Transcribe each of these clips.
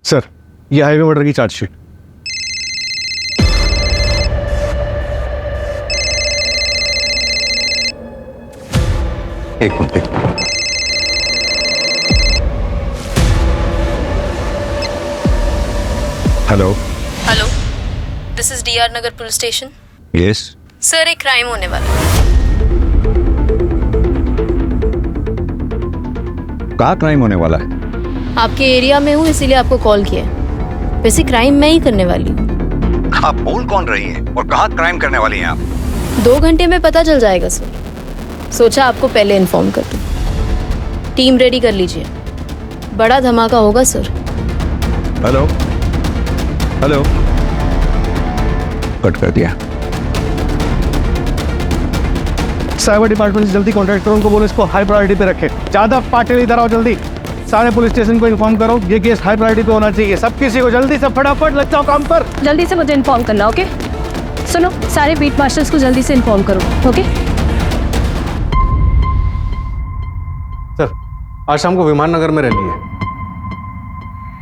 Sir, ये highway murder की chargesheet. एक minute. Hello. Hello, this is DR Nagar police station. Yes. Sir, एक crime होने वाला है। कहाँ क्राइम होने वाला है? आपके एरिया में हूँ, इसीलिए आपको कॉल किया है। वैसे क्राइम मैं ही करने वाली हूँ। आप बोल कौन रही हैं और कहाँ क्राइम करने वाली हैं आप? 2 घंटे में पता चल जाएगा सर। सोचा आपको पहले इन्फॉर्म कर दूँ। टीम रेडी कर लीजिए, बड़ा धमाका होगा सर। Hello hello. कट कर दिया। साइबर डिपार्टमेंट से जल्दी कॉन्टैक्ट करो, उनको बोलो इसको हाई प्रायोरिटी पे रखें। ज्यादा पार्टी इधर आओ जल्दी। सारे पुलिस स्टेशन को इन्फॉर्म करो, ये केस हाई प्रायोरिटी पे होना चाहिए। सब किसी को जल्दी से फटाफट लग जाओ काम पर। जल्दी से मुझे इन्फॉर्म करना, ओके? सुनो, सारे बीट मास्टर्स को जल्दी से इन्फॉर्म करो, ओके? सर, आज शाम को विमान नगर में रैली है।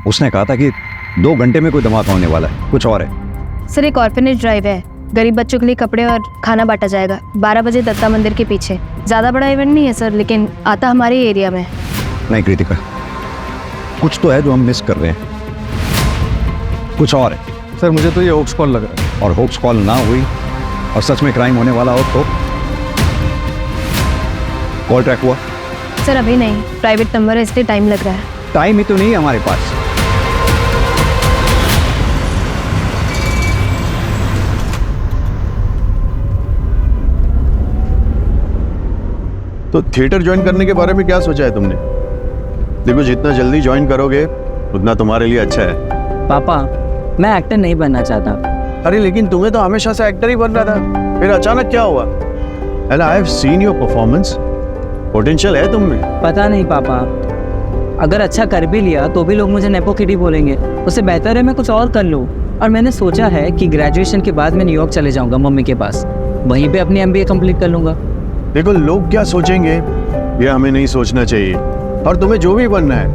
उसने कहा था कि 2 घंटे में कोई धमाका होने वाला है, कुछ और है। सर, एक ऑर्फनेज ड्राइव है, गरीब बच्चों के लिए कपड़े और खाना बांटा जाएगा 12 बजे दत्ता मंदिर के पीछे। ज़्यादा बड़ा इवेंट नहीं है सर, लेकिन आता हमारे एरिया में। नहीं कृतिका, कुछ तो है जो हम मिस कर रहे हैं, कुछ और है। सर, मुझे तो ये होक्स कॉल लग रहा है। और होप्स कॉल ना हुई और सच में क्राइम होने वाला हो तो? कॉल ट्रैक हुआ? सर अभी नहीं, प्राइवेट नंबर है इसलिए टाइम लग रहा है। टाइम ही तो नहीं है हमारे पास। तो थिएटर ज्वाइन करने के बारे में क्या सोचा है तुमने? देखो, जितना जल्दी ज्वाइन करोगे उतना तुम्हारे लिए अच्छा है। पापा, मैं एक्टर नहीं बनना चाहता। अरे लेकिन तुम्हें तो हमेशा से एक्टर ही बनना था, फिर अचानक क्या हुआ? And I have seen your performance, potential है तुम में। पता नहीं पापा, अगर अच्छा कर भी लिया तो भी लोग मुझे नेपो किडी बोलेंगे। उससे बेहतर है मैं कुछ और कर लूँ। और मैंने सोचा है कि ग्रेजुएशन के बाद मैं न्यूयॉर्क चले जाऊँगा मम्मी के पास, वहीं पे अपनी MBA कंप्लीट कर लूँगा। देखो, लोग क्या सोचेंगे ये हमें नहीं सोचना चाहिए। और तुम्हें जो भी बनना है,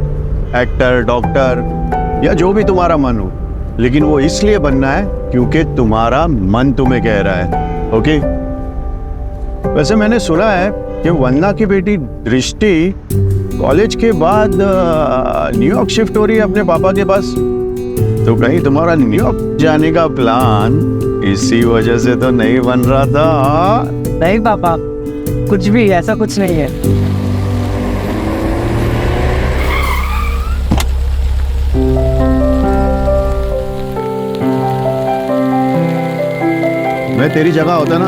एक्टर, डॉक्टर या जो भी तुम्हारा मन हो, लेकिन वो इसलिए बनना है क्योंकि तुम्हारा मन तुम्हें कह रहा है। ओके? वैसे मैंने सुना है कि वंदना की बेटी दृष्टि कॉलेज के बाद न्यूयॉर्क शिफ्ट हो रही है अपने पापा के पास। तो कहीं तुम्हारा न्यूयॉर्क जाने का प्लान इसी वजह से तो नहीं बन रहा था? नहीं पापा, कुछ भी ऐसा कुछ नहीं है। मैं तेरी जगह होता ना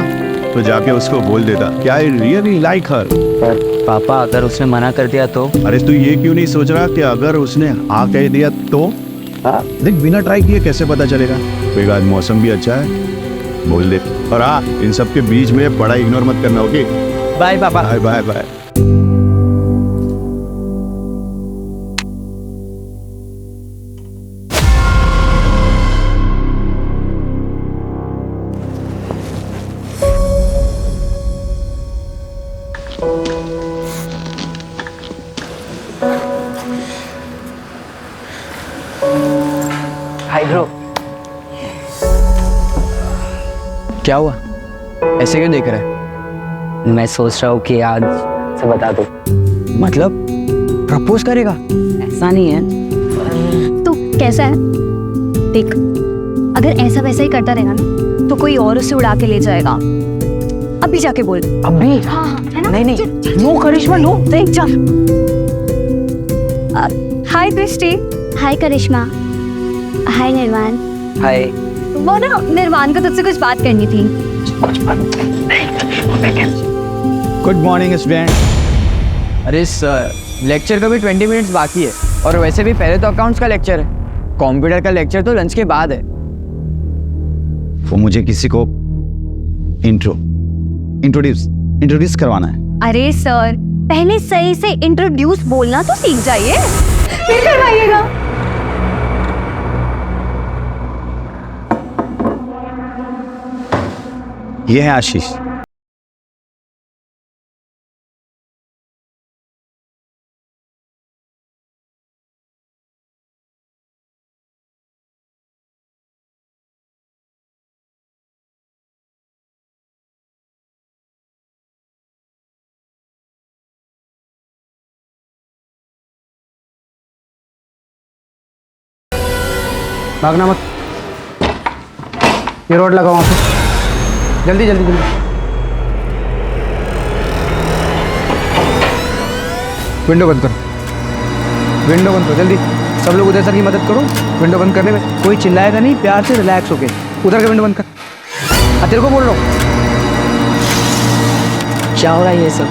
तो जाके उसको बोल देता कि आई रियली लाइक हर। पर पापा, अगर उसने मना कर दिया तो? अरे तू ये क्यों नहीं सोच रहा कि अगर उसने हाँ कह दिया तो? देख, बिना ट्राई किए कैसे पता चलेगा? कोई आज मौसम भी अच्छा है, बोल दे। और हाँ, इन सब के बीच में बड़ा इग्नोर मत करना, ओके? बाय पापा। Bye bye bye. Hi bro. क्या हुआ? ऐसे क्यों देख रहा है? मैं सोच रहा हूँ कि आज से बता दो। मतलब प्रपोज करेगा? ऐसा नहीं है। तो कैसा है देख, अगर ऐसा वैसा ही करता रहेगा ना तो कोई और उसे उड़ा के ले जाएगा। अभी जाके बोल। अभी? हाँ हाँ, है ना? नहीं नहीं, नो करिश्मा नो। देख जा। हाय दृष्टि। हाय करिश्मा। हाय निर्वाण। हाय। वो ना, निर्वाण को तुझसे कुछ बात करनी थी। Good morning student. अरे सर, लेक्चर का भी 20 मिनट्स बाकी है, और वैसे भी पहले तो अकाउंट्स का लेक्चर है, कंप्यूटर का लेक्चर तो लंच के बाद है। वो मुझे किसी को इंट्रोड्यूस करवाना है। अरे सर, पहले सही से इंट्रोड्यूस बोलना तो सीख जाइए, फिर करवाइएगा। ये है आशीष। भागना मत। ये रोड लगाओ वहाँ पे, जल्दी जल्दी जल्दी। विंडो बंद करो, विंडो बंद करो जल्दी। सब लोग उधर सर की मदद करो विंडो बंद करने में। कोई चिल्लाएगा नहीं, प्यार से रिलैक्स होके उधर का विंडो बंद कर। तेरे को बोल रहा हूँ। क्या हो रहा है ये सब?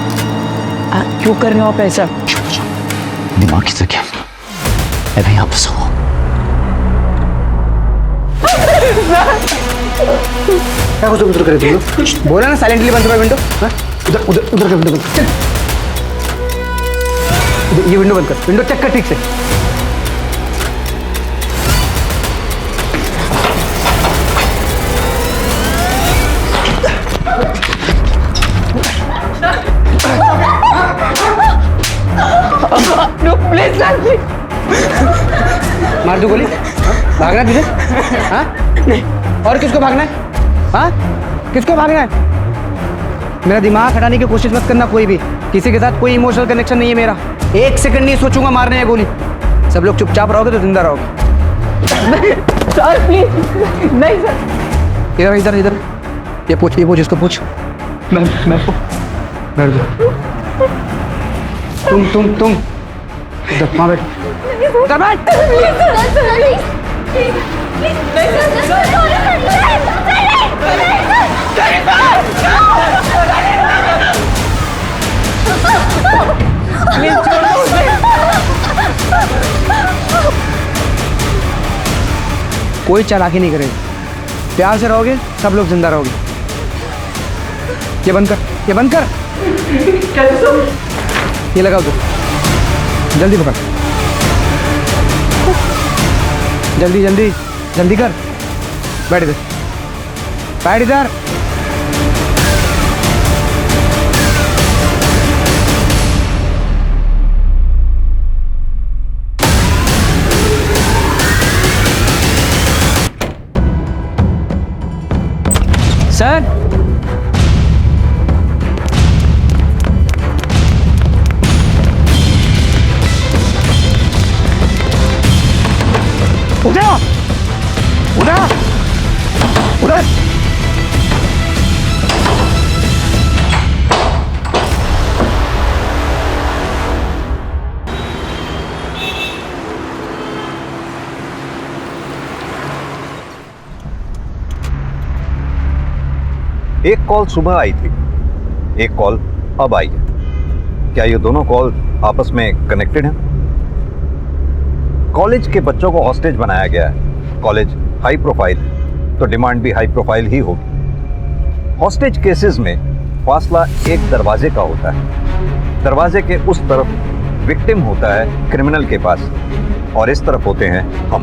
क्यों कर रहे हो आप ऐसा? दिमाग से क्या अभी आप सो। क्या कुछ उधर करे तुम लोग? बोला ना साइलेंटली बंद करो विंडो। उधर उधर उधर का विंडो बंद कर। ये विंडो बंद कर, विंडो चेक कर ठीक से। मार दो गोली। भागना है तुझे? हाँ? और किसको भागना है? हाँ? किसको भागना है? मेरा दिमाग हटाने की कोशिश मत करना कोई भी। किसी के साथ कोई इमोशनल कनेक्शन नहीं है मेरा। एक सेकंड नहीं सोचूंगा मारने है गोली। सब लोग चुपचाप रहोगे तो जिंदा रहोगे। सर प्लीज नहीं सर। इधर इधर इधर। ये पूछ इसको पूछ। मैं बैठ जाओ। तुम इधर वहाँ बैठ। उधर बैठ। कोई चालाकी नहीं करेगा। प्यार से रहोगे सब लोग जिंदा रहोगे। ये बंद कर, ये बंद कर। ये लगाओ तो जल्दी पकड़। जल्दी जल्दी जल्दी कर। बैठ इधर, बैठ इधर। सर उधर उधर उधर। एक कॉल सुबह आई थी, एक कॉल अब आई है। क्या ये दोनों कॉल आपस में कनेक्टेड हैं? कॉलेज के बच्चों को हॉस्टेज बनाया गया है। कॉलेज हाई प्रोफाइल है तो डिमांड भी हाई प्रोफाइल ही होगी। हॉस्टेज केसेस में फासला एक दरवाजे का होता है। दरवाजे के उस तरफ विक्टिम होता है क्रिमिनल के पास और इस तरफ होते हैं हम।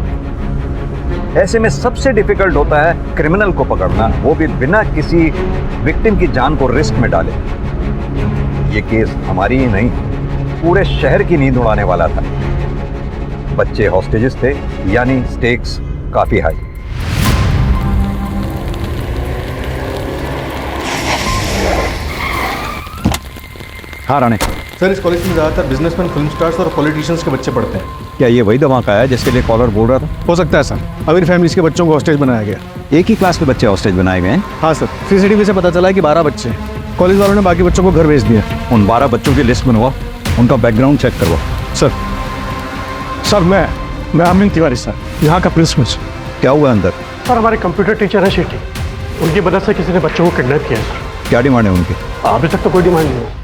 ऐसे में सबसे डिफिकल्ट होता है क्रिमिनल को पकड़ना, वो भी बिना किसी विक्टिम की जान को रिस्क में डाले। ये केस हमारी ही नहीं, पूरे शहर की नींद उड़ाने वाला था। बच्चे हॉस्टेजेस थे, यानी स्टेक्स काफी हाई। हाँ राणे, सर इस कॉलेज में ज़्यादातर बिजनेसमैन, फिल्म स्टार्स और पॉलिटिशियंस के बच्चे पढ़ते हैं। क्या ये वही धमाका है जिसके लिए कॉलर बोल रहा था? हो सकता है सर, अमीर फैमिलीज के बच्चों को हॉस्टेज बनाया गया। एक ही क्लास में बच्चे हॉस्टेज बनाए गए हैं? हाँ सर, सीसीटीवी से पता चला है कि 12 बच्चे हैं। कॉलेज वालों ने बाकी बच्चों को घर भेज दिया। उन 12 बच्चों की लिस्ट बनवाओ, उनका बैकग्राउंड चेक करवाओ। सर मैं अमिन तिवारी सर, यहाँ का प्रिंसिपल। क्या हुआ अंदर? सर हमारे कंप्यूटर टीचर है शिटी, उनकी मदद से किसी ने बच्चों को किडनैप किया है सर। क्या डिमांड है उनकी? अभी तक तो कोई डिमांड नहीं है।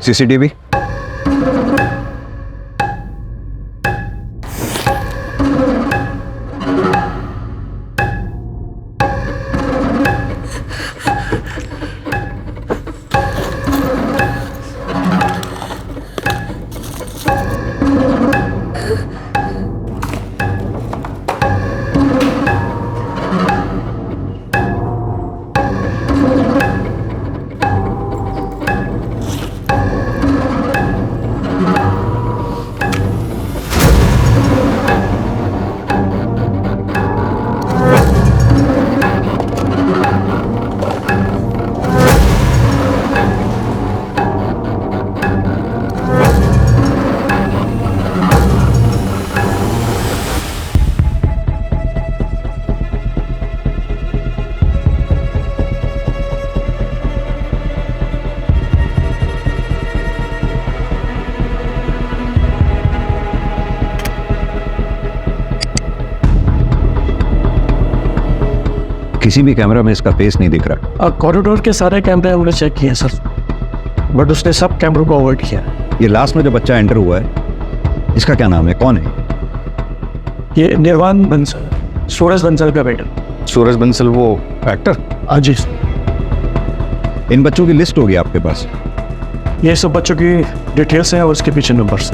सीसीटीवी? किसी भी कैमरा में इसका फेस नहीं दिख रहा। कॉरिडोर के सारे कैमरे हमने चेक किए सर, बट उसने सब कैमरों को अवॉइड किया। ये लास्ट में जो बच्चा एंटर हुआ है, इसका क्या नाम है, कौन है? ये निर्वाण बंसल, सूरज बंसल का बेटा। सूरज बंसल वो एक्टर? हाँ जी। इन बच्चों की लिस्ट होगी आपके पास? ये सब बच्चों की डिटेल्स हैं और उसके पीछे नंबर्स।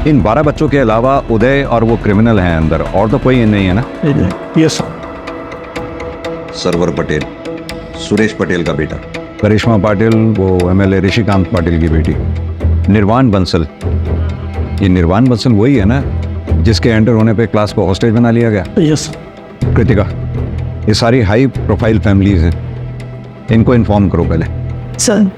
इन 12 बच्चों के अलावा उदय और वो क्रिमिनल हैं अंदर, और तो कोई नहीं है ना? Yes sir. सरवर पटेल, सुरेश पटेल का बेटा। करिश्मा पाटिल वो MLA ऋषिकांत पाटिल की बेटी। निर्वाण बंसल, ये निर्वाण बंसल वही है ना जिसके एंटर होने पे क्लास को हॉस्टेज बना लिया गया? Yes sir. कृतिका, ये सारी हाई प्रोफाइल फैमिलीज हैं, इनको इन्फॉर्म करो पहले। सर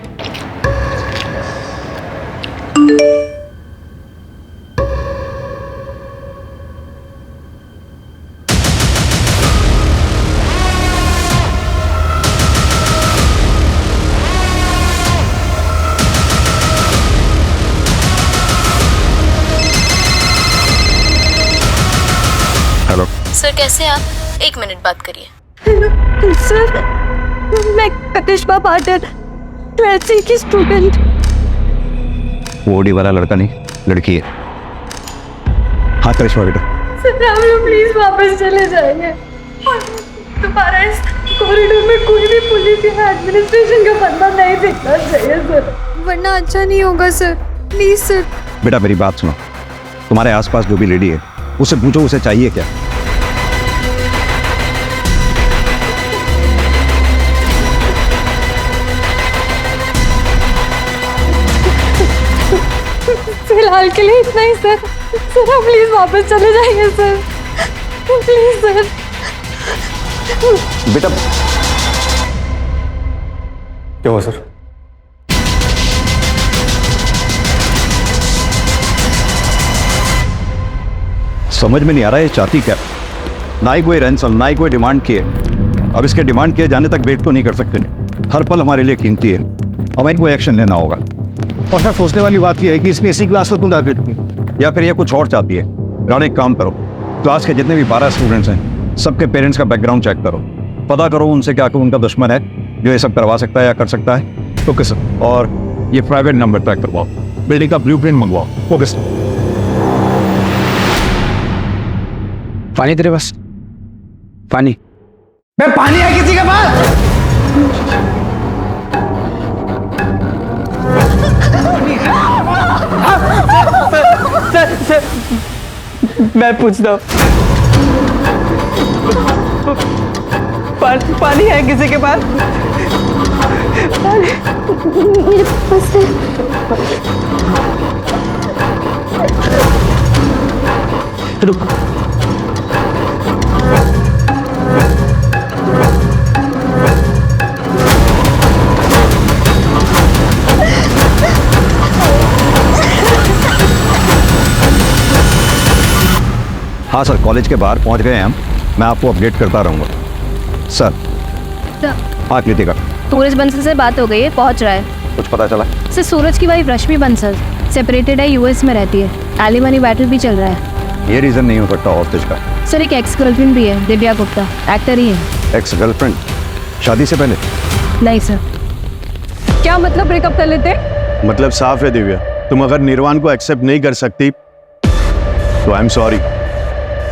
हेलो सर कैसे हैं आप? 1 मिनट बात करिए। सर मैं करिश्मा पाटिल 12th C की स्टूडेंट। वो ओडी वाला लड़का नहीं, लड़की है। हाँ करिश्मा बेटा। सर हम लोग प्लीज वापस चले जाएंगे और दोबारा इस कॉरिडोर में कोई भी पुलिस या एडमिनिस्ट्रेशन का बंदा नहीं दिखना चाहिए सर, वरना अच्छा नहीं होगा सर। Please sir. बेटा मेरी बात सुनो, तुम्हारे आसपास जो भी लेडी है उससे पूछो उसे चाहिए क्या। फिलहाल के लिए इतना ही सर। सर आप प्लीज वापस चले जाइए सर, प्लीज सर। बेटा क्या हुआ सर? समझ में नहीं आ रहा है ये चाहती क्या। ना ही कोई रैंसम, ना ही कोई डिमांड की है। अब इसके डिमांड किए जाने तक वेट तो नहीं कर सकते। हर पल हमारे लिए कीमती है, हमें कोई एक्शन लेना होगा। और सर सोचने वाली बात यह है कि इसने इसी क्लास को क्यों टारगेट किया? या फिर ये कुछ और चाहती है। राणे एक काम करो, क्लास के जितने भी 12 स्टूडेंट्स हैं सबके पेरेंट्स का बैकग्राउंड चेक करो, पता करो उनसे क्या उनका दुश्मन है जो ये सब करवा सकता है या कर सकता है। Okay sir. और ये प्राइवेट नंबर ट्रैक करवाओ, बिल्डिंग का ब्लूप्रिंट मंगवाओ। Okay sir. पानी तेरे पास? पानी? मैं पानी है किसी के पास? सर मैं पूछता हूँ, पानी है किसी के पास? मेरे पास है। रुक। हाँ सर, कॉलेज के बाहर पहुंच गए हैं हम, मैं आपको अपडेट करता रहूँगा सर। हाँ कृतिका, सूरज बंसल से बात हो गई है, पहुंच रहा है। कुछ पता चला? सर सूरज की वाइफ रश्मि बंसल सेपरेटेड है, US में रहती है। एलिमनी बैटल भी चल रहा है। ये रीज़न नहीं हो सकता हॉस्टेज का। सर एक एक्स गर्लफ्रेंड भी है, दिव्या गुप्ता, एक्टर ही है। Ex girlfriend? शादी से पहले? नहीं सर। क्या मतलब ब्रेकअप कर लेते? मतलब साफ है दिव्या, तुम अगर निर्वाण को एक्सेप्ट नहीं कर सकती तो आई एम सॉरी,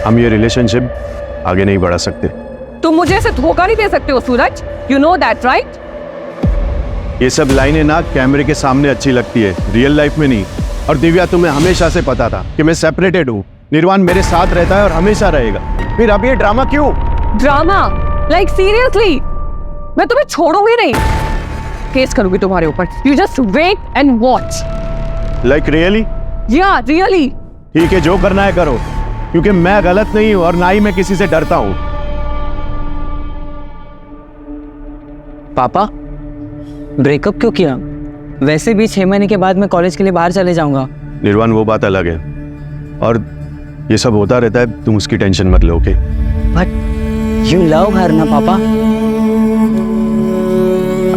हम ये रिलेशनशिप आगे नहीं बढ़ा सकते। तुम मुझे ऐसे धोखा नहीं दे सकते हो सूरज, यू नो दैट राइट? ये सब लाइनें ना कैमरे के सामने अच्छी लगती है, रियल लाइफ में नहीं। और दिव्या तुम्हें हमेशा से पता था कि मैं सेपरेटेड हूँ, निर्वाण मेरे साथ रहता है और हमेशा रहेगा, फिर अब ये ड्रामा क्यों? ड्रामा? Like seriously? मैं तुम्हें छोड़ूंगी नहीं, केस करूंगी तुम्हारे ऊपर। You just wait and watch. Like really? या रियली। ठीक है, जो करना है करो, क्योंकि मैं गलत नहीं हूं और ना ही मैं किसी से डरता हूं। पापा ब्रेकअप क्यों किया? वैसे भी 6 महीने के बाद मैं कॉलेज के लिए बाहर चले जाऊंगा। निर्वाण वो बात अलग है, और ये सब होता रहता है, तुम उसकी टेंशन मत लो। Okay? But you love her ना पापा?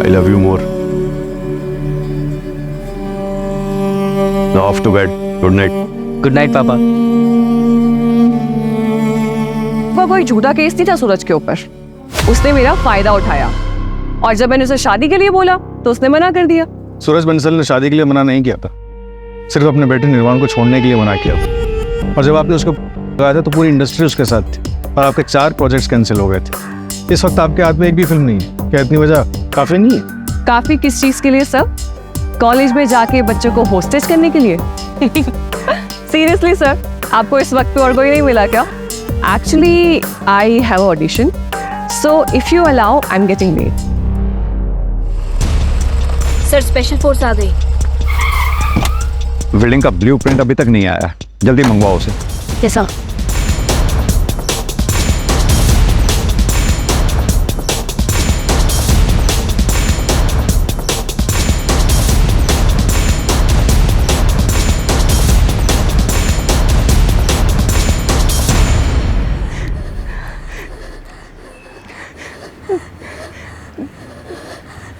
I love you more. Now off to bed, good night. Good night पापा। वो कोई झूठा केस नहीं था सूरज के ऊपर, उसने मेरा फायदा उठाया, और जब मैंने उसे शादी के लिए बोला तो उसने मना कर दिया। सूरज बंसल ने शादी के लिए मना नहीं किया था, सिर्फ अपने बेटे निर्वाण को छोड़ने के लिए मना किया था। और जब आपने उसको लगाया था तो पूरी इंडस्ट्री उसके साथ थी और आपके 4 प्रोजेक्ट्स कैंसिल हो गए थे। इस वक्त आपके हाथ में एक भी फिल्म नहीं है। क्या इतनी वजह काफी नहीं है? काफी किस चीज के लिए सर? कॉलेज में जाके बच्चों को होस्टेज करने के लिए? सीरियसली सर, आपको इस वक्त पे और कोई नहीं मिला क्या? Actually I have audition, so if you allow I am getting late. Sir special force आ गई। बिल्डिंग का ब्लूप्रिंट अभी तक नहीं आया, जल्दी मंगवाओ उसे। कैसा?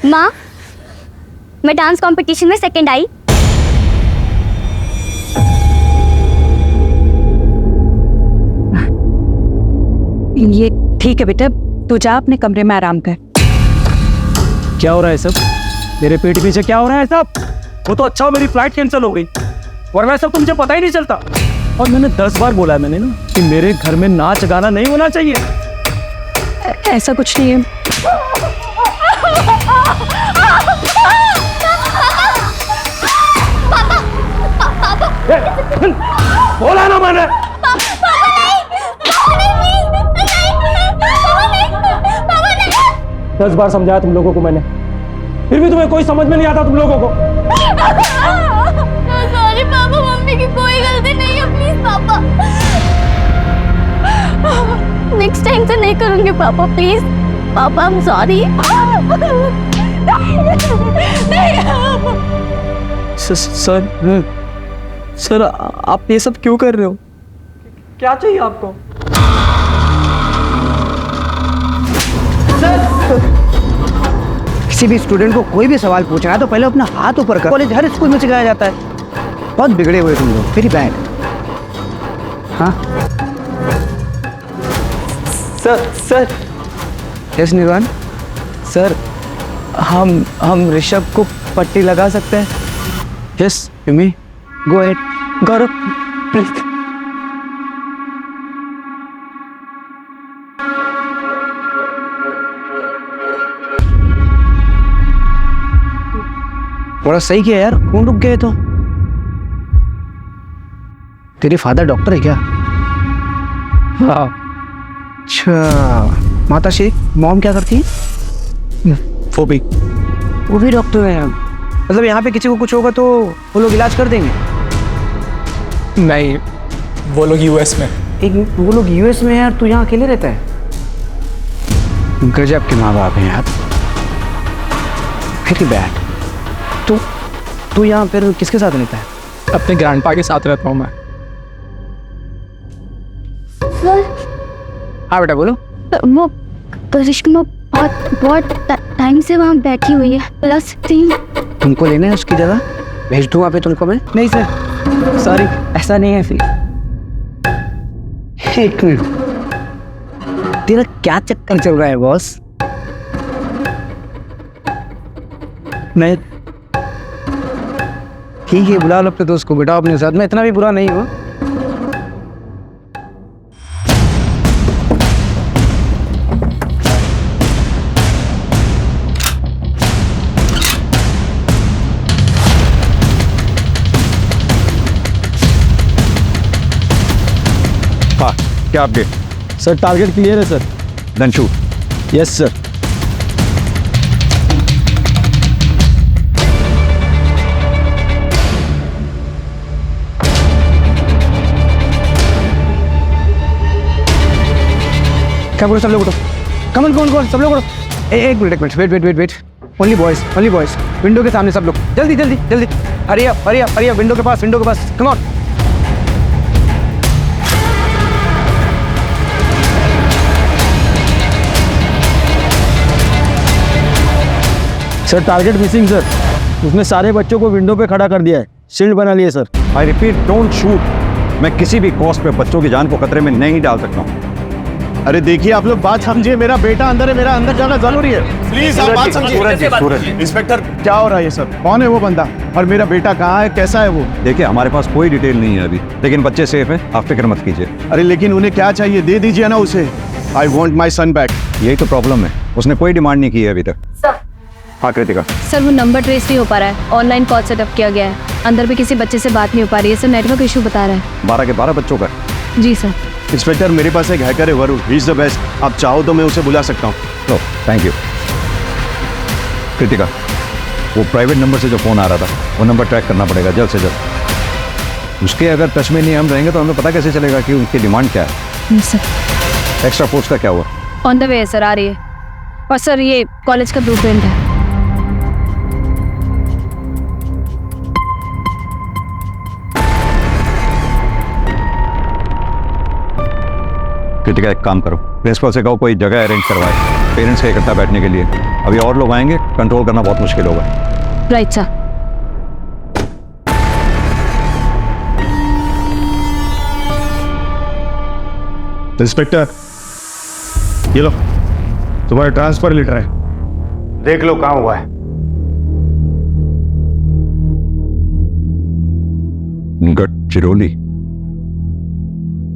माँ, मैं डांस कंपटीशन में सेकंड आई। ये ठीक है बेटा, तू जा अपने कमरे में आराम कर। क्या हो रहा है सब? मेरे पेट पीछे क्या हो रहा है सब? वो तो अच्छा हो मेरी फ्लाइट कैंसिल हो गई, वरना सब तो मुझे पता ही नहीं चलता। और मैंने 10 बार बोला है मैंने ना कि मेरे घर में नाच गाना नहीं होना चाहिए। ऐसा कुछ नहीं है। बोला ना मैंने। 10 बार समझाया तुम लोगों को मैंने, फिर भी तुम्हें कोई समझ में नहीं आता तुम लोगों को। सॉरी पापा, मम्मी की कोई गलती नहीं है, प्लीज पापा। नेक्स्ट टाइम से नहीं करूंगी पापा, प्लीज पापा, आई एम सॉरी। सर आप ये सब क्यों कर रहे हो? क्या चाहिए आपको? किसी भी स्टूडेंट को कोई भी सवाल पूछना है तो पहले अपना हाथ ऊपर कर। कॉलेज हर स्कूल में सिखाया जाता है। बहुत बिगड़े हुए तुम लोग, वेरी बैड। हाँ सर यस निर्वाण। सर हम ऋषभ को पट्टी लगा सकते हैं? Yes you may go ahead. Gaurav please. बड़ा सही किया यार, खून रुक गए तो। तेरे फादर डॉक्टर है क्या? हाँ। अच्छा, माता श्री मॉम क्या करती है? वो भी डॉक्टर है। मतलब यहाँ पे किसी को कुछ होगा तो वो लोग इलाज कर देंगे? नहीं, वो लोग यूएस में। वो लोग यूएस में है और तू यहाँ अकेले रहता है? गजब के माँ बाप हैं यार, वेरी बैड। तू यहाँ फिर किसके साथ रहता है? अपने ग्रैंडपा के साथ रहता हूँ मैं। हाँ बेटा बोलो। वो करिश्मा बहुत टाइम से वहाँ बैठी हुई है, प्लस 3। तुमको लेना है उसकी जगह? भेज दूँ वहाँ पे तुमको मैं? नहीं सर, सॉरी, ऐसा नहीं है। फिर एक मिनट, तेरा क्या चक्कर चल रहा है बॉस? नहीं ठीक है, बुला लो अपने दोस्त को, बेटा अपने साथ। मैं इतना भी बुरा नहीं हूँ। हाँ, क्या अपडेट? सर टारगेट क्लियर है sir. Then shoot. Yes sir. क्या बोलो सब लोग उठो, कमन सब लोग उठो। एक minute wait. Only boys window के सामने सब लोग, जल्दी हरी अप विंडो के पास come on. Sir target missing sir, उसने सारे बच्चों को विंडो पे खड़ा कर दिया है, शील्ड बना लिए sir. I repeat, don't shoot. मैं किसी भी कॉस्ट पे बच्चों की जान को खतरे में नहीं डाल सकता हूँ। अरे देखिए आप लोग बात समझिए, मेरा बेटा अंदर है, मेरा अंदर जाना जरूरी है। प्लीज आप बात समझिए। सूरज जी इंस्पेक्टर क्या हो रहा है ये सब? कौन है वो बंदा और मेरा बेटा कहाँ है, कैसा है वो? देखिए हमारे पास कोई डिटेल नहीं है अभी, लेकिन बच्चे सेफ हैं, आप फिक्र मत कीजिए। अरे लेकिन उन्हें क्या चाहिए, दे दीजिए ना उसे। I want my son back. यही तो प्रॉब्लम है, उसने कोई डिमांड नहीं की है अभी तक। हाँ कृतिका। सर वो नंबर ट्रेस नहीं हो पा रहा है, ऑनलाइन कॉल सेटअप किया गया है, अंदर भी किसी बच्चे से बात नहीं हो पा रही है सर, नेटवर्क इशू बता रहा है। 12 के 12 बच्चों का। जी सर। इंस्पेक्टर मेरे पास एक हैकर है Varun, he is the best. आप चाहो तो मैं उसे बुला सकता हूँ। लो थैंक यू। कृतिका, वो प्राइवेट नंबर से जो फ़ोन आ रहा था वो नंबर ट्रैक करना पड़ेगा जल्द से जल्द। उसके अगर टच में नहीं हम रहेंगे तो हमें पता कैसे चलेगा कि उनकी डिमांड क्या है। सर एक्स्ट्रा फोर्स का क्या हुआ? ऑन द वे है सर, आ रही है। और सर ये कॉलेज का ब्लूप्रिंट है। कृतिका एक काम करो, प्रिंसिपल से कहो कोई जगह अरेंज करवाए पेरेंट्स के इकट्ठा बैठने के लिए। अभी और लोग आएंगे, कंट्रोल करना बहुत मुश्किल होगा। Right sir. इंस्पेक्टर ये लो, तुम्हारा ट्रांसफर लेटर है, देख लो कहाँ हुआ है। गडचिरोली,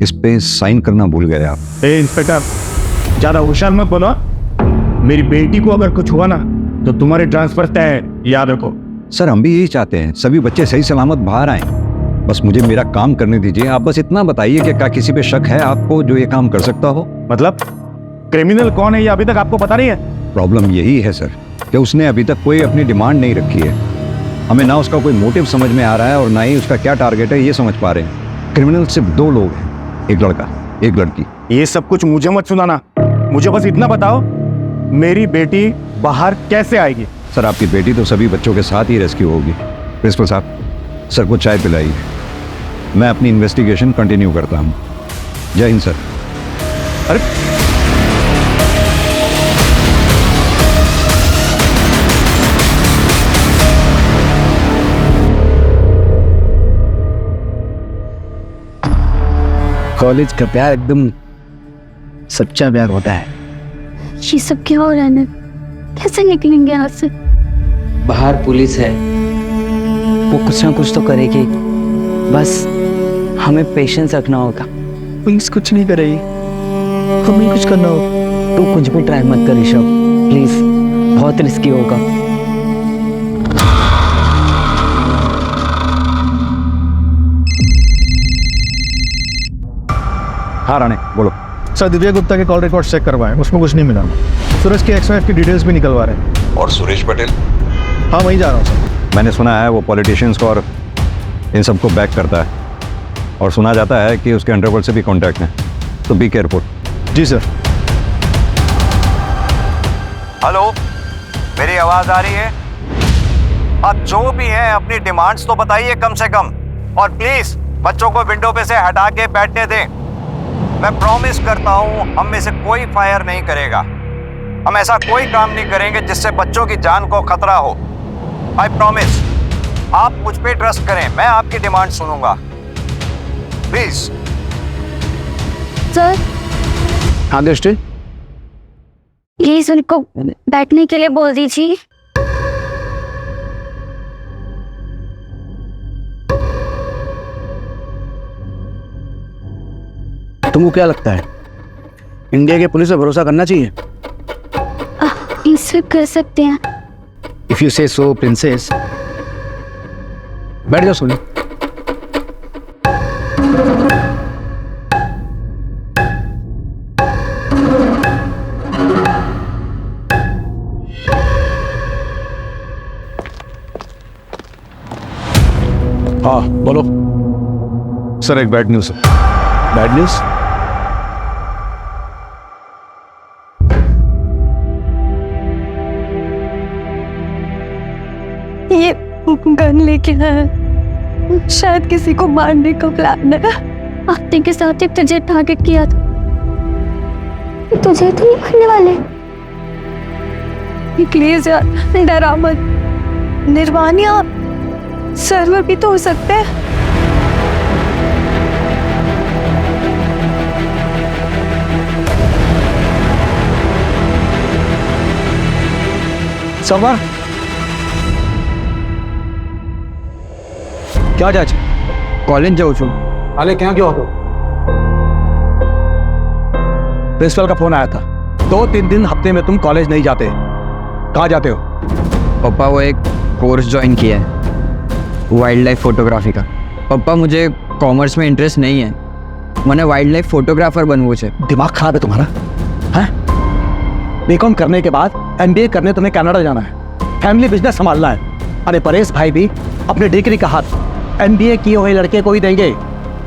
इस पे साइन करना भूल गए आप। ए इंस्पेक्टर, ज्यादा होशियार मत बनो। मेरी बेटी को अगर कुछ हुआ ना तो तुम्हारे ट्रांसफर तय है, याद रखो। सर हम भी यही चाहते हैं, सभी बच्चे सही सलामत बाहर आए। बस मुझे मेरा काम करने दीजिए। आप बस इतना बताइए कि क्या किसी पे शक है आपको जो ये काम कर सकता हो? मतलब क्रिमिनल कौन है ये अभी तक आपको पता नहीं है? प्रॉब्लम यही है सर कि उसने अभी तक कोई अपनी डिमांड नहीं रखी है। हमें ना उसका कोई मोटिव समझ में आ रहा है और ना ही उसका क्या टारगेट है ये समझ पा रहे हैं। क्रिमिनल सिर्फ 2 लोग हैं, एक लड़का एक लड़की। ये सब कुछ मुझे मत सुनाना, मुझे बस इतना बताओ मेरी बेटी बाहर कैसे आएगी? सर आपकी बेटी तो सभी बच्चों के साथ ही रेस्क्यू होगी। प्रिंसिपल साहब सर को चाय पिलाइए, मैं अपनी इन्वेस्टिगेशन कंटिन्यू करता हूँ। जय हिंद सर। अरे कॉलेज का प्यार एकदम सच्चा प्यार होता है। ये सब क्या हो रहा है? कैसे निकलेंगे यहाँ से? बाहर पुलिस है, वो कुछ ना कुछ तो करेगी, बस हमें पेशेंस रखना होगा। पुलिस कुछ नहीं करेगी, हमें कुछ करना होगा। तू कुछ भी ट्राई मत कर ऋषभ, प्लीज, बहुत रिस्की होगा। हाँ राणे बोलो। सर दिव्या गुप्ता के कॉल रिकॉर्ड चेक करवाएं, उसमें कुछ नहीं मिला। सूरज के एक्स-वाइफ की डिटेल्स भी निकलवा रहे हैं। और सुरेश पटेल? हाँ वहीं जा रहा हूँ सर। मैंने सुना है वो पॉलिटिशियंस को और इन सबको बैक करता है, और सुना जाता है कि उसके अंडरवर्ल्ड से भी कांटेक्ट है, तो बी केयरफुल। जी सर। हेलो, मेरी आवाज आ रही है? अब जो भी है अपनी डिमांड्स तो बताइए कम से कम, और प्लीज बच्चों को विंडो पे से हटा के बैठने दें। मैं प्रॉमिस करता हूं हम में से कोई फायर नहीं करेगा। हम ऐसा कोई काम नहीं करेंगे जिससे बच्चों की जान को खतरा हो। I promise. आप मुझ पे ट्रस्ट करें, मैं आपकी डिमांड सुनूंगा, प्लीज। सर हाँ दृष्टि, ये सुन को बैठने के लिए बोल दीजिए। तुमको क्या लगता है इंडिया के पुलिस पे भरोसा करना चाहिए? इसे कर सकते हैं। इफ यू से सो प्रिंसेस। बैठ जाओ सोनी। हाँ बोलो। सर एक बैड न्यूज़ है। Bad news? ये गन लेके आया, शायद किसी को मारने का प्लान है। आफ्ते के साथ एक तुझे टारगेट किया था, तुझे तो नहीं मारने वाले। प्लीज यार डरा मत। निर्वाणिया सर्वर भी तो हो सकते हैं। सरवर क्या जाए कॉलेज जाओ छो हाले क्या क्यों हो प्रिंसिपल का फोन आया था 2-3 दिन हफ्ते में तुम कॉलेज नहीं जाते कहाँ जाते हो? पापा वो एक कोर्स ज्वाइन किया है वाइल्ड लाइफ फोटोग्राफी का। पापा मुझे कॉमर्स में इंटरेस्ट नहीं है, मैंने वाइल्ड लाइफ फोटोग्राफर बनवो छे। दिमाग खराब है तुम्हारा हैं? बीकॉम करने के बाद एमबीए करने तुम्हें कनाडा जाना है, फैमिली बिजनेस संभालना है। अरे परेश भाई भी अपने डिग्री का हाथ एमबीए किए हुए लड़के को ही देंगे।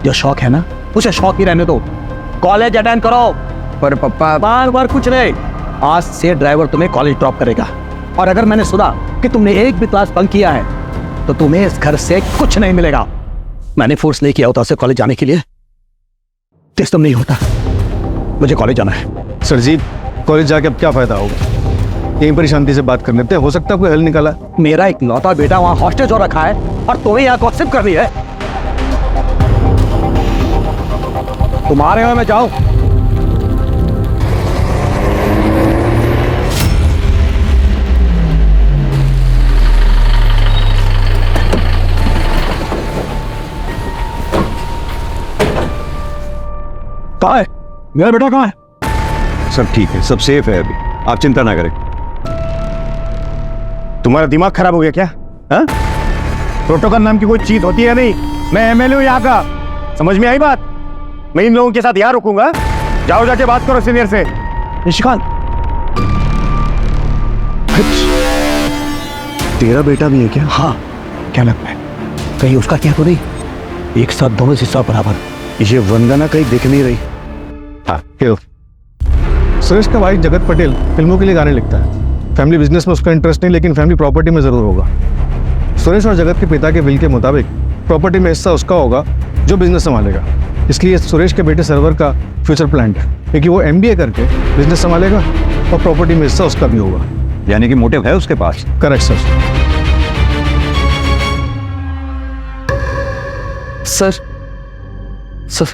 जो शौक है ना उसे शौक ही रहने दो, कॉलेज अटेंड करो। पर पापा बार बार कुछ नहीं, आज से ड्राइवर तुम्हें कॉलेज ड्रॉप करेगा। और अगर मैंने सुना कि तुमने एक भी क्लास बंक किया है तो तुम्हें इस घर से कुछ नहीं मिलेगा। मैंने फोर्स नहीं किया होता उसे कॉलेज जाने के लिए, सिस्टम नहीं होता। मुझे कॉलेज जाना है। सर जी कॉलेज जाके अब क्या फायदा होगा, यहीं पर ही शांति से बात कर लेते हैं, हो सकता है कोई हल निकाला। मेरा एक लौता बेटा वहां हॉस्टेज हो रखा है और तुम्हें यहाँ गॉसिप कर रही है। तुम्हारे में मैं जाऊं? कहाँ है मेरा बेटा, कहाँ है? सब ठीक है, सब सेफ है अभी, आप चिंता ना करें। तुम्हारा दिमाग खराब हो गया क्या? हाँ? प्रोटोकॉल नाम की कोई चीज होती है नहीं। मैं एमएलए हूं यहाँ का, समझ में आई बात? मैं इन लोगों के साथ यहाँ रुकूंगा। जाओ जाके बात करो सीनियर से। निशिकांत तेरा बेटा भी है क्या? हाँ, क्या लगता है कहीं उसका क्या तो नहीं? एक साथ दोनों हिस्सा बराबर। ये वंदना कहीं दिख नहीं रही। हाँ हेलो, सुरेश का भाई जगत पटेल फिल्मों के लिए गाने लिखता है। फैमिली बिजनेस में उसका इंटरेस्ट नहीं, लेकिन फैमिली प्रॉपर्टी में ज़रूर होगा। सुरेश और जगत के पिता के विल के मुताबिक प्रॉपर्टी में हिस्सा उसका होगा जो बिजनेस संभालेगा। इसलिए सुरेश के बेटे सर्वर का फ्यूचर प्लान है, क्योंकि वो एमबीए करके बिजनेस संभालेगा और प्रॉपर्टी में हिस्सा उसका भी होगा। यानी कि मोटिव है उसके पास। Correct sir. सर सर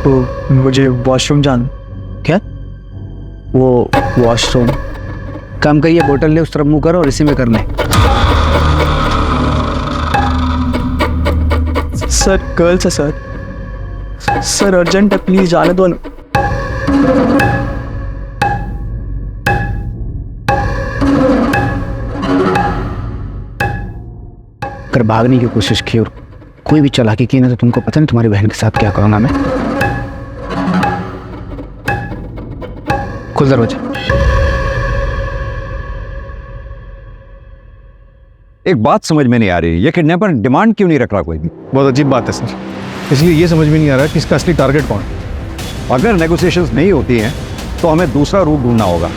तो मुझे वॉशरूम जाना। क्या? वो वॉशरूम काम करिए, बोतल ले उस तरफ मुंह करो और इसी में करना है। सर गर्ल्स है सर, सर अर्जेंट है, प्लीज जाने दो ना। अगर भागने की कोशिश की और कोई भी चालाकी की ना तो तुमको पता नहीं तुम्हारी बहन के साथ क्या करूंगा मैं। खुल दरवाजा। एक बात समझ में नहीं आ रही, ये किडनैपर डिमांड क्यों नहीं रख रहा कोई भी? बहुत अजीब बात है सर, इसलिए ये समझ में नहीं आ रहा कि इसका असली टारगेट कौन है। अगर नेगोशिएशंस नहीं होती हैं तो हमें दूसरा रूट ढूंढना होगा।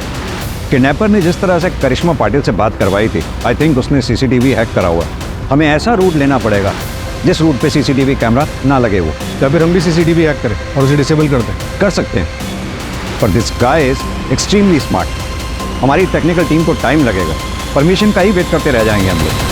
किडनैपर ने जिस तरह से करिश्मा पाटिल से बात करवाई थी, आई थिंक उसने सीसीटीवी हैक करा हुआ है। हमें ऐसा रूट लेना पड़ेगा जिस रूट पे सीसीटीवी कैमरा ना लगे वो। या फिर हम भी सीसीटीवी हैक करें और उसे डिसेबल कर दें। कर सकते हैं, पर this guy is extremely smart. हमारी टेक्निकल टीम को टाइम लगेगा, परमिशन का ही वेट करते रह जाएंगे हम लोग।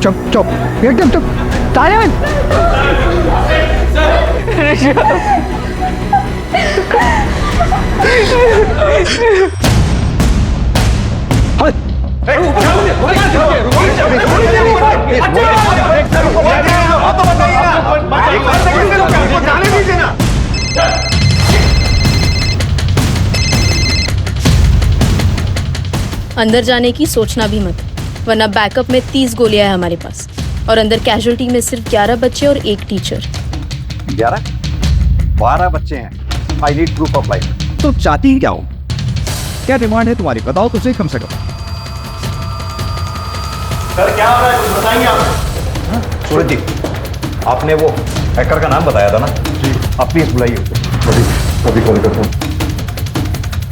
चुप चुप एकदम चुप। तालियां। अंदर जाने की सोचना भी मत, वरना बैकअप में 30 गोलियां हैं हमारे पास, और अंदर कैजुअल्टी में सिर्फ 11 बच्चे और 1 टीचर। 12 बच्चे हैं। I need proof of life. तुम चाहती क्या हो? क्या डिमांड है तुम्हारी, बताओ तो सही कम से कम। सर क्या हो रहा है, कुछ बताएंगे आप? सूरज जी, आपने वो हैकर का नाम बताया था ना? जी। आप प्लीज बुलाइए उसे। अभी कॉल करता हूँ। सर क्या हो रहा है, कुछ बताएंगे आप? सूरज जी, आपने वो हैकर का नाम बताया था ना? जी। आप प्लीज बुलाइए उसे। अभी कॉल करता हूँ। जी। जी।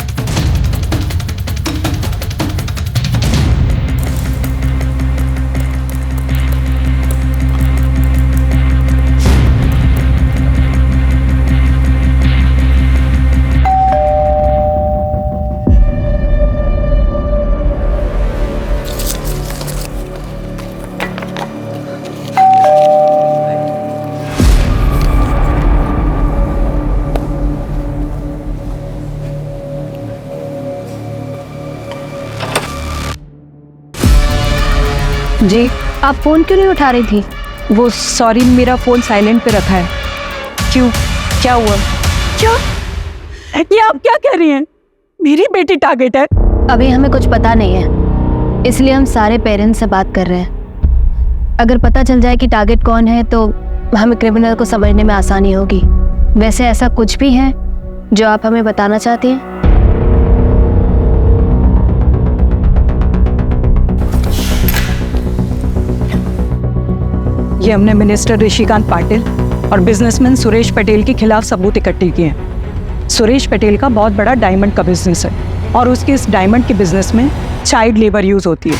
जी आप फोन क्यों नहीं उठा रही थी? वो सॉरी, मेरा फ़ोन साइलेंट पे रखा है। क्यों, क्या हुआ? क्या ये आप क्या कह रही हैं? मेरी बेटी टारगेट है। अभी हमें कुछ पता नहीं है, इसलिए हम सारे पेरेंट्स से बात कर रहे हैं। अगर पता चल जाए कि टारगेट कौन है तो हमें क्रिमिनल को समझने में आसानी होगी। वैसे ऐसा कुछ भी है जो आप हमें बताना चाहती हैं? ये हमने मिनिस्टर ऋषिकांत पाटिल और बिजनेसमैन सुरेश पटेल के खिलाफ सबूत इकट्ठे किए हैं। सुरेश पटेल का बहुत बड़ा डायमंड का बिजनेस है और उसके इस डायमंड के बिजनेस में चाइल्ड लेबर यूज होती है,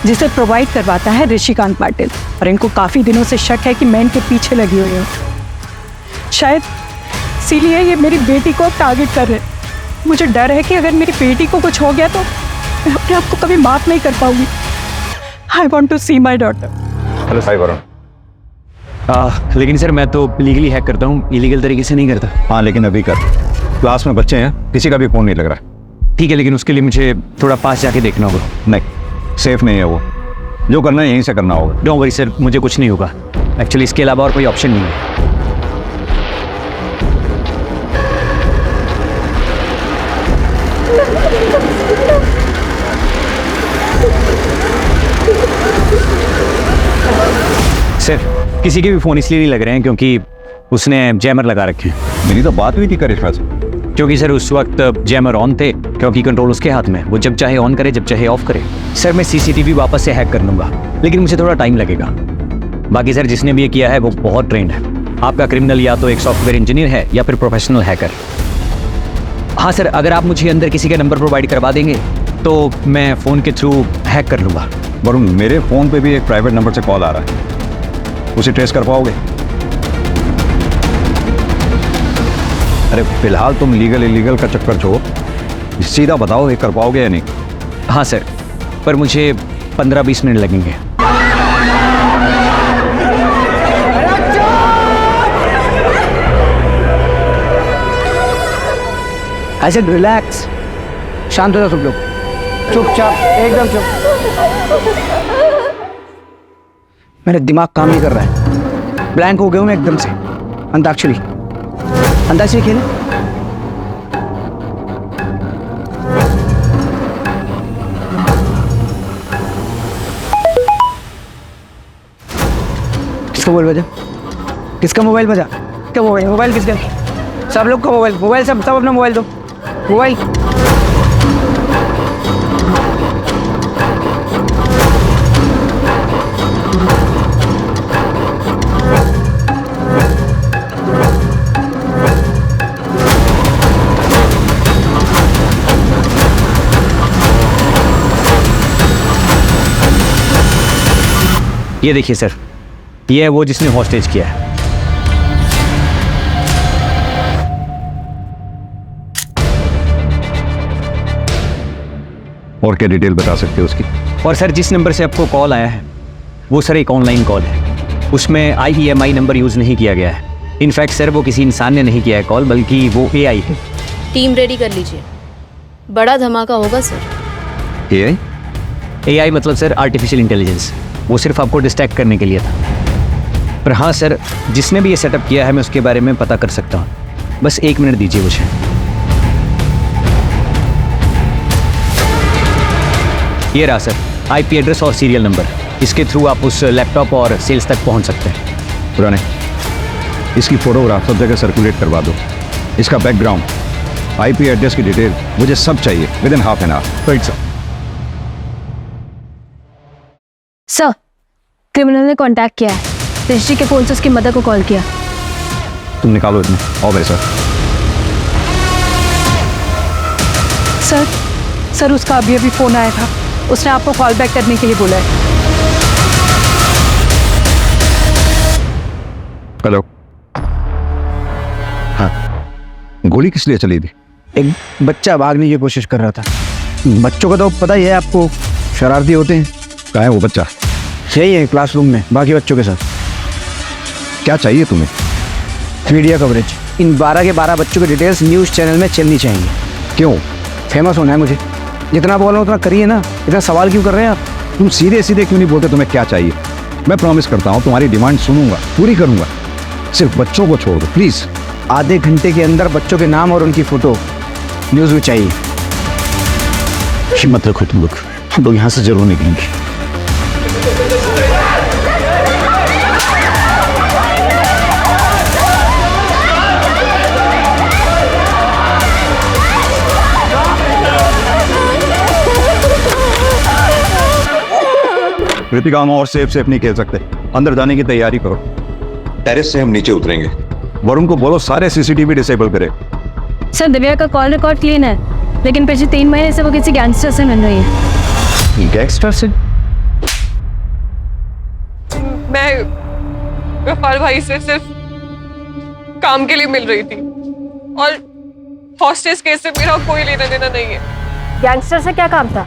जिसे प्रोवाइड करवाता है ऋषिकांत पाटिल। और इनको काफ़ी दिनों से शक है कि मैं इनके पीछे लगी हुई हूँ। शायद इसीलिए ये मेरी बेटी को टारगेट कर रहे हैं। मुझे डर है कि अगर मेरी बेटी को कुछ हो गया तो मैं अपने आप को कभी माफ नहीं कर पाऊंगी। I want to see my daughter. Hello Sai Varun. लेकिन सर मैं तो लीगली हैक करता हूँ, इलीगल तरीके से नहीं करता। हाँ लेकिन अभी कर, क्लास में बच्चे हैं, किसी का भी फ़ोन नहीं लग रहा। ठीक है, लेकिन उसके लिए मुझे थोड़ा पास जाके देखना होगा। नहीं, सेफ नहीं है वो। जो करना है यहीं से करना होगा। डोंट वरी सर, मुझे कुछ नहीं होगा। एक्चुअली इसके अलावा और कोई ऑप्शन नहीं है। सर किसी के भी फ़ोन इसलिए नहीं लग रहे हैं क्योंकि उसने जैमर लगा रखे हैं। मेरी तो बात हुई थी करिश्मा से। क्योंकि सर उस वक्त जैमर ऑन थे, क्योंकि कंट्रोल उसके हाथ में, वो जब चाहे ऑन करे जब चाहे ऑफ करे। सर मैं सीसीटीवी वापस से हैक कर लूँगा, लेकिन मुझे थोड़ा टाइम लगेगा। बाकी सर जिसने भी ये किया है वो बहुत ट्रेंड है। आपका क्रिमिनल या तो एक सॉफ्टवेयर इंजीनियर है या फिर प्रोफेशनल हैकर। हाँ सर, अगर आप मुझे अंदर किसी का नंबर प्रोवाइड करवा देंगे तो मैं फ़ोन के थ्रू हैक कर लूँगा। वरुण, मेरे फ़ोन पे भी एक प्राइवेट नंबर से कॉल आ रहा है, उसे ट्रेस कर पाओगे? अरे फिलहाल तुम लीगल इलीगल का चक्कर छोड़ो, सीधा बताओ ये कर पाओगे या नहीं? हाँ सर, पर मुझे 15-20 मिनट लगेंगे। ऐसे रिलैक्स, शांत हो जाओ सब लोग, चुपचाप, एकदम चुप। मेरा दिमाग काम नहीं कर रहा है, ब्लैंक हो गया हूँ मैं एकदम से। अंताक्षरी, अंताक्षरी खेले। किसका मोबाइल बजा? किसका मोबाइल बजा? क्या मोबाइल? मोबाइल किसका? सब लोग का मोबाइल, मोबाइल सब अपना मोबाइल दो। मोबाइल ये देखिए सर, ये है वो जिसने हॉस्टेज किया है। और क्या डिटेल बता सकते हो उसकी? और सर जिस नंबर से आपको कॉल आया है वो सर एक ऑनलाइन कॉल है, उसमें IEMI नंबर यूज़ नहीं किया गया है। इनफैक्ट सर वो किसी इंसान ने नहीं किया है कॉल, बल्कि वो AI है। टीम रेडी कर लीजिए, बड़ा धमाका होगा सर। AI मतलब सर आर्टिफिशियल इंटेलिजेंस, वो सिर्फ आपको डिस्ट्रैक्ट करने के लिए था। पर हाँ सर, जिसने भी ये सेटअप किया है मैं उसके बारे में पता कर सकता हूँ। बस 1 मिनट दीजिए मुझे। ये रहा सर IP एड्रेस और सीरियल नंबर, इसके थ्रू आप उस लैपटॉप और सेल्स तक पहुँच सकते हैं। पुराने इसकी फोटोग्राफ सब जगह सर्कुलेट करवा दो, इसका बैकग्राउंड, IP एड्रेस की डिटेल, मुझे सब चाहिए within half an hour. Right sir. Sir, criminal ने कांटेक्ट किया है, ऋषि के फोन से उसकी मदर को कॉल किया। तुम निकालो इतने। आओ भाई सर। सर उसका अभी फ़ोन आया था, उसने आपको कॉल बैक करने के लिए बोला है। हेलो। हाँ, गोली किस लिए चली थी? एक बच्चा भागने की कोशिश कर रहा था। बच्चों का तो पता ही है आपको, शरारती होते हैं। कहाँ है वो बच्चा? यही है क्लासरूम में बाकी बच्चों के साथ। क्या चाहिए तुम्हें? मीडिया कवरेज, इन 12 के 12 बच्चों की डिटेल्स न्यूज़ चैनल में चलनी चाहिए। क्यों? फेमस होना है मुझे। जितना बोल रहा हूँ उतना करिए ना, इतना सवाल क्यों कर रहे हैं आप? तुम सीधे सीधे क्यों नहीं बोलते तुम्हें क्या चाहिए? मैं प्रॉमिस करता हूँ तुम्हारी डिमांड सुनूंगा, पूरी करूंगा। सिर्फ बच्चों को छोड़ दो प्लीज। आधे घंटे के अंदर बच्चों के नाम और उनकी फोटो न्यूज में चाहिए। हिम्मत रखो तुम लोग, हम लोग यहाँ से जरूर निकलेंगे। कृतिका, हम और सेफ नहीं खेल सकते, अंदर जाने की तैयारी करो। टेरेस से हम नीचे उतरेंगे। वरुण को बोलो सारे सीसीटीवी डिसेबल करे। सर दिव्या का कॉल रिकॉर्ड क्लीन है, लेकिन पिछले 3 महीने से वो किसी गैंगस्टर से मिल रही है। गैंगस्टर से? मैं गफ्फार भाई से सिर्फ काम के लिए मिल रही थी और हॉस्टेज केस से मेरा कोई लेना देना नहीं है। गैंगस्टर से क्या काम था?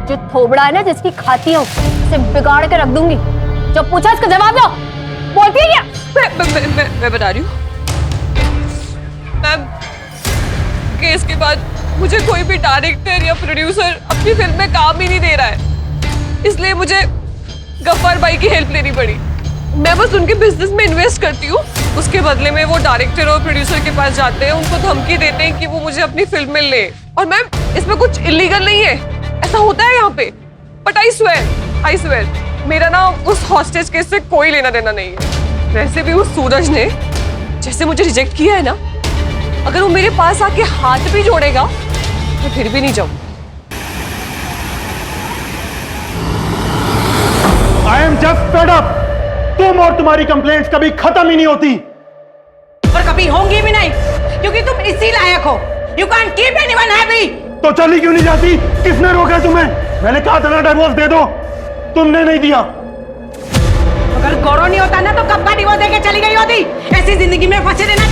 जो थोबड़ा है ना, जिसकी खाती हूँ उसे बिगाड़ के रख दूंगी। जब पूछा इसका जवाब दो। बोलती है क्या? मैं बता रही हूँ मैम, केस के बाद मुझे कोई भी डायरेक्टर या प्रोड्यूसर अपनी फिल्म में काम ही नहीं दे रहा है, इसलिए मुझे गफ्फार भाई की हेल्प लेनी पड़ी। मैं बस उनके बिजनेस में इन्वेस्ट करती हूँ, उसके बदले में वो डायरेक्टर और प्रोड्यूसर के पास जाते हैं, उनको धमकी देते हैं कि वो मुझे अपनी फिल्म में ले। और मैम इसमें कुछ इलीगल नहीं है, ऐसा होता है यहाँ पे। बट आई स्वेयर मेरा ना उस हॉस्टेज केस से कोई लेना देना नहीं है। वैसे भी उस सूरज ने जैसे मुझे रिजेक्ट किया है ना, अगर वो मेरे पास आके हाथ भी जोड़ेगा मैं फिर भी नहीं जाऊँ। I am just fed up. तुम और तुम्हारी कंप्लेंट्स कभी खत्म ही नहीं होती और कभी होंगी भी नहीं, क्योंकि तुम इसी लायक हो। You can't keep anyone happy। तो चली क्यों नहीं जाती? किसने रोका तुम्हें? मैंने कहा था ना डिवोर्स दे दो, तुमने नहीं दिया। अगर गौरव नहीं होता ना तो कब का डिवोर्स देके चली गई होती। ऐसी जिंदगी में फंसे रहना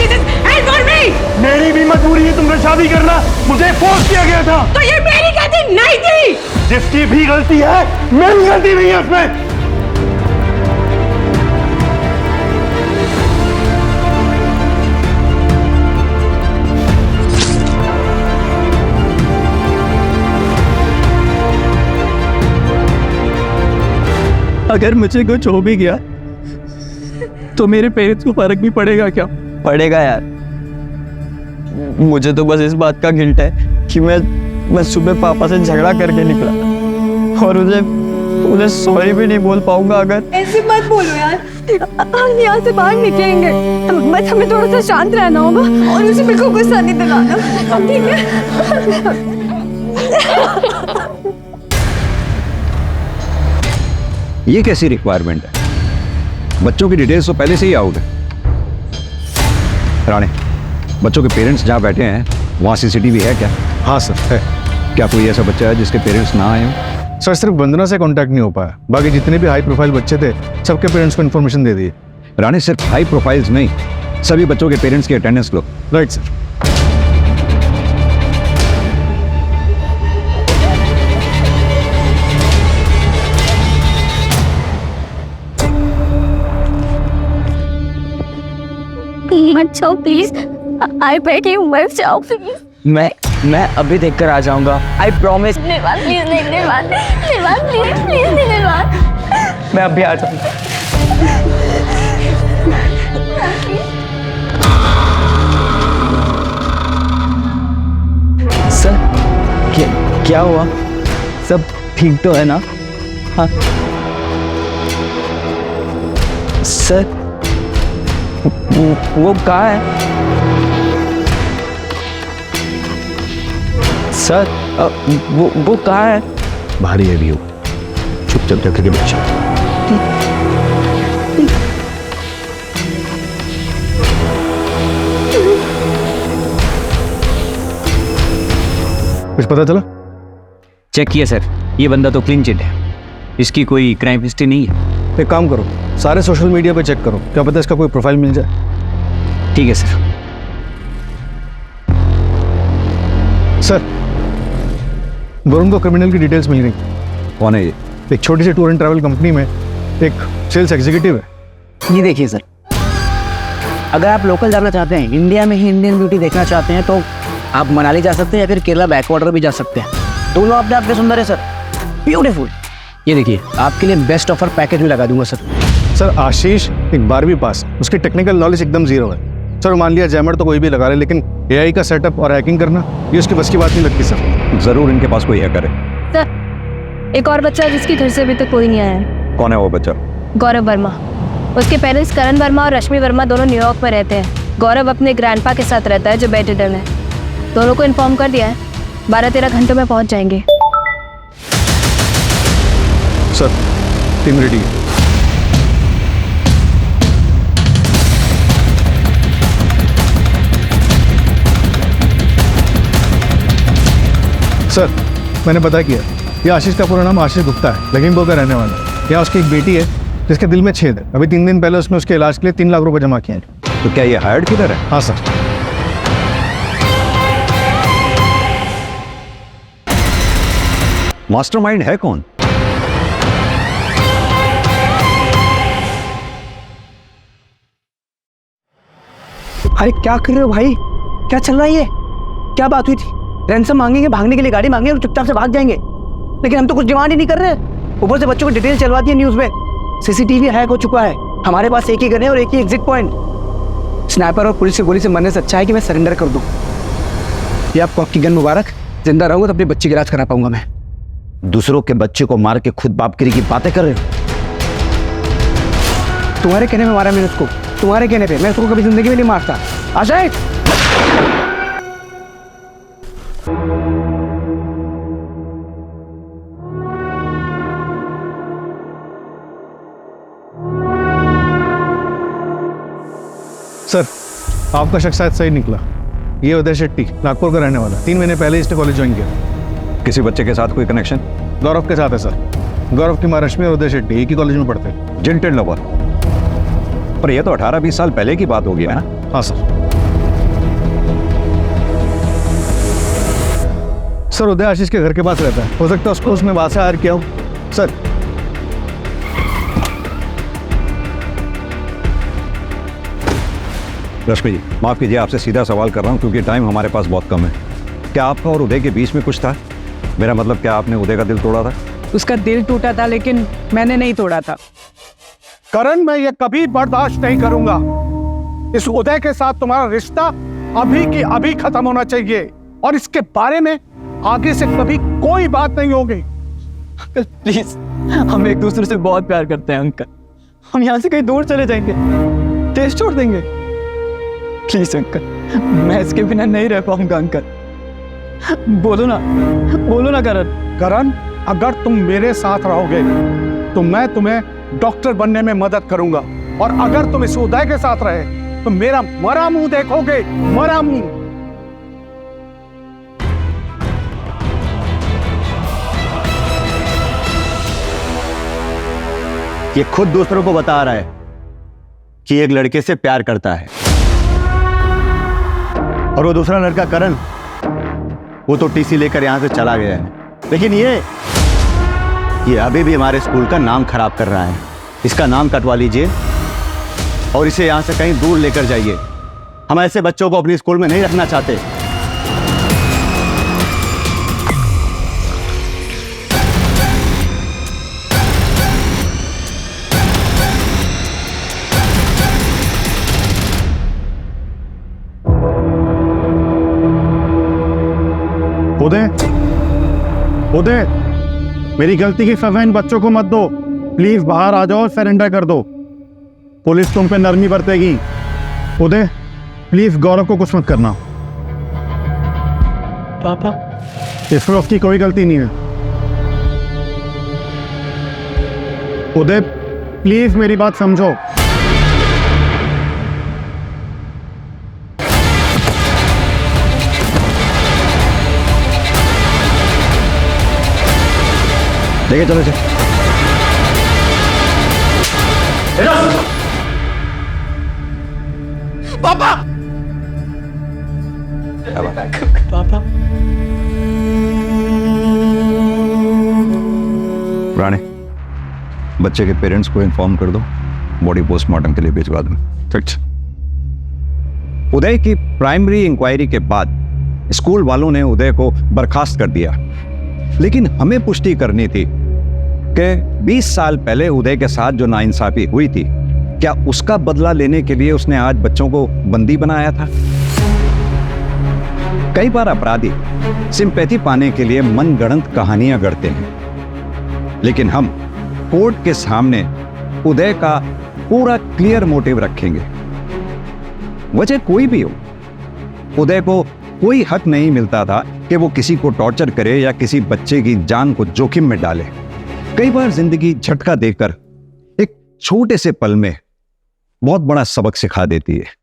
मेरी भी मजबूरी है तुमसे शादी करना, मुझे फोर्स किया गया था। तो ये मेरी गलती नहीं थी। जिसकी भी गलती है, मेरी गलती नहीं है उसमें। अगर मुझे कुछ हो भी गया तो मेरे पेरेंट्स को फर्क भी पड़ेगा क्या? पड़ेगा यार। मुझे तो बस इस बात का गिल्ट है कि मैं सुबह पापा से झगड़ा करके निकला और उन्हें सॉरी भी नहीं बोल पाऊंगा। अगर ऐसे मत बोलो यार, हम यहाँ से बाहर निकलेंगे, बस हमें थोड़ा सा शांत रहना होगा और उसे बिल्कुल गुस्सा नहीं दिलाना, ठीक है? ये कैसी रिक्वायरमेंट है? बच्चों की डिटेल्स तो पहले से ही आउट है। राणे, बच्चों के पेरेंट्स जहाँ बैठे हैं वहाँ सीसीटीवी है क्या? हाँ सर है। क्या कोई ऐसा बच्चा है जिसके पेरेंट्स ना आए हों? सर सिर्फ वंदना से कांटेक्ट नहीं हो पाया, बाकी जितने भी हाई प्रोफाइल बच्चे थे सबके पेरेंट्स को इन्फॉर्मेशन दे दी। राणे, सिर्फ हाई प्रोफाइल्स नहीं, सभी बच्चों के पेरेंट्स की अटेंडेंस लो। Right sir. मत जाओ प्लीज, आई बेग यू मत जाओ प्लीज। मैं अभी देखकर आ जाऊंगा, आई प्रॉमिस। निर्वाण प्लीज, निर्वाण प्लीज, प्लीज निर्वाण। मैं अभी आ जाऊंगा। सर क्या हुआ? सब ठीक तो है ना? हाँ सर, वो कहाँ है? सर वो कहाँ है? भारी है व्यू, चुपचाप जाकर के बच्चा। कुछ पता चला? चेक किया सर, ये बंदा तो क्लीन चिट है, इसकी कोई क्राइम हिस्ट्री नहीं है। एक काम करो, सारे सोशल मीडिया पे चेक करो, क्या पता इसका कोई प्रोफाइल मिल जाए। ठीक है सर। सर, वरुण को क्रिमिनल की डिटेल्स मिल गई। कौन है ये? एक छोटी सी टूर एंड ट्रैवल कंपनी में एक सेल्स एग्जीक्यूटिव है। ये देखिए सर, अगर आप लोकल जाना चाहते हैं, इंडिया में ही इंडियन ब्यूटी देखना चाहते हैं, तो आप मनाली जा सकते हैं या फिर केरला बैकवाटर भी जा सकते हैं। दोनों अपने आप में सुंदर है सर, ब्यूटीफुल। ये देखिए आपके लिए बेस्ट ऑफर पैकेज भी लगा दूंगा सर। सर आशीष एक 12वीं पास, उसकी टेक्निकल नॉलेज एकदम जीरो है। सर मान लिया जैमर तो कोई भी लगा ले, लेकिन एआई का सेटअप और हैकिंग करना ये उसकी बस की बात नहीं लगती सर। जरूर इनके पास कोई हैकर है। सर एक और बच्चा है जिसके घर से अभी तक कोई नहीं आया है। कौन है वो बच्चा? गौरव वर्मा। उसके पेरेंट्स करण वर्मा और रश्मि वर्मा दोनों न्यूयॉर्क में रहते हैं। गौरव अपने ग्रैंडपा के साथ रहता है जो बेड रिडन है। दोनों को इन्फॉर्म कर दिया है, 12-13 घंटों में पहुंच जाएंगे। सर टीम रेडी है। सर मैंने पता किया, ये आशीष का पूरा नाम आशीष गुप्ता है, लखीमपुर का रहने वाला है। यहाँ उसकी एक बेटी है जिसके दिल में छेद है। अभी 3 दिन पहले उसने उसके इलाज के लिए 3 लाख रुपए जमा किए हैं। तो क्या ये हायर्ड किलर है? हाँ सर। मास्टरमाइंड है कौन? अरे क्या कर रहे हो भाई, क्या चल रहा है ये? क्या बात हुई थी? रैंसम मांगेंगे, भागने के लिए गाड़ी मांगेंगे और चुपचाप से भाग जाएंगे, लेकिन हम तो कुछ डिमांड ही नहीं कर रहे। ऊपर से बच्चों को डिटेल चलवा दी है न्यूज में। सीसीटीवी हैक हो चुका है, हमारे पास एक ही गन है और एक ही एग्जिट पॉइंट। स्नाइपर और पुलिस की गोली से मरने से अच्छा है कि मैं सरेंडर कर दूं। ये आपको आपकी गन मुबारक। जिंदा रहूंगा तो अपने बच्चे की इलाज करा पाऊंगा मैं। दूसरों के बच्चे को मार के खुद बापगिरी की बातें कर रहे हो? तुम्हारे कहने में मारा मैंने उसको, तुम्हारे कहने पे। मैं उसको कभी जिंदगी में नहीं मारता। अजय सर आपका शक शायद सही निकला। ये उदय शेट्टी नागपुर का रहने वाला, 3 महीने पहले इसने कॉलेज ज्वाइन किया। किसी बच्चे के साथ कोई कनेक्शन? गौरव के साथ है सर। गौरव की माँ रश्मि और उदय शेट्टी एक ही कॉलेज में पढ़ते हैं। जिंटेड लवर। पर ये तो 18-20 साल पहले की बात होगी है ना? हाँ सर। सर उदय आशीष के घर के पास रहता है, हो सकता है उसको उसमें वहां से हायर किया हो सर। रश्मि जी माफ कीजिए, आपसे सीधा सवाल कर रहा हूँ क्योंकि टाइम हमारे पास बहुत कम है। क्या आपका और उदय के बीच में कुछ था? मेरा मतलब क्या आपने उदय का दिल तोड़ा था? उसका दिल टूटा था लेकिन मैंने नहीं तोड़ा था। करण मैं ये कभी बर्दाश्त नहीं करूंगा। इस उदय के साथ तुम्हारा रिश्ता अभी की अभी खत्म होना चाहिए और इसके बारे में आगे से कभी कोई बात नहीं होगी। अंकल प्लीज, हम एक दूसरे से बहुत प्यार करते हैं अंकल। हम यहाँ से कहीं दूर चले जाएंगे, देश छोड़ देंगे। प्लीज अंकल, मैं इसके बिना नहीं रह पाऊंगा अंकल। बोलो ना करण अगर तुम मेरे साथ रहोगे तो मैं तुम्हें डॉक्टर बनने में मदद करूंगा, और अगर तुम इस उदय के साथ रहे तो मेरा मरा मुंह देखोगे, मरा मुंह। ये खुद दूसरों को बता रहा है कि एक लड़के से प्यार करता है, और वो दूसरा लड़का करण वो तो टीसी लेकर यहां से चला गया है, लेकिन ये अभी भी हमारे स्कूल का नाम खराब कर रहा है। इसका नाम कटवा लीजिए और इसे यहां से कहीं दूर लेकर जाइए। हम ऐसे बच्चों को अपने स्कूल में नहीं रखना चाहते। उदय मेरी गलती की सजा इन बच्चों को मत दो। प्लीज बाहर आ जाओ और सरेंडर कर दो। पुलिस तुम पे नरमी बरतेगी। उदय प्लीज गौरव को कुछ मत करना। पापा इसमें उसकी कोई गलती नहीं है। उदय प्लीज मेरी बात समझो। देखिए चलो से पापा राणे, बच्चे के पेरेंट्स को इन्फॉर्म कर दो, बॉडी पोस्टमार्टम के लिए भिजवा दो। ठीक। उदय की प्राइमरी इंक्वायरी के बाद स्कूल वालों ने उदय को बर्खास्त कर दिया। लेकिन हमें पुष्टि करनी थी कि 20 साल पहले उदय के साथ जो नाइंसाफी हुई थी, क्या उसका बदला लेने के लिए उसने आज बच्चों को बंदी बनाया था? कई बार अपराधी सिंपैथी पाने के लिए मनगढ़ंत कहानियां गढ़ते हैं, लेकिन हम कोर्ट के सामने उदय का पूरा क्लियर मोटिव रखेंगे। वजह कोई भी हो, उदय को कोई हक नहीं मिलता था कि वो किसी को टॉर्चर करे या किसी बच्चे की जान को जोखिम में डाले। कई बार जिंदगी झटका देकर एक छोटे से पल में बहुत बड़ा सबक सिखा देती है।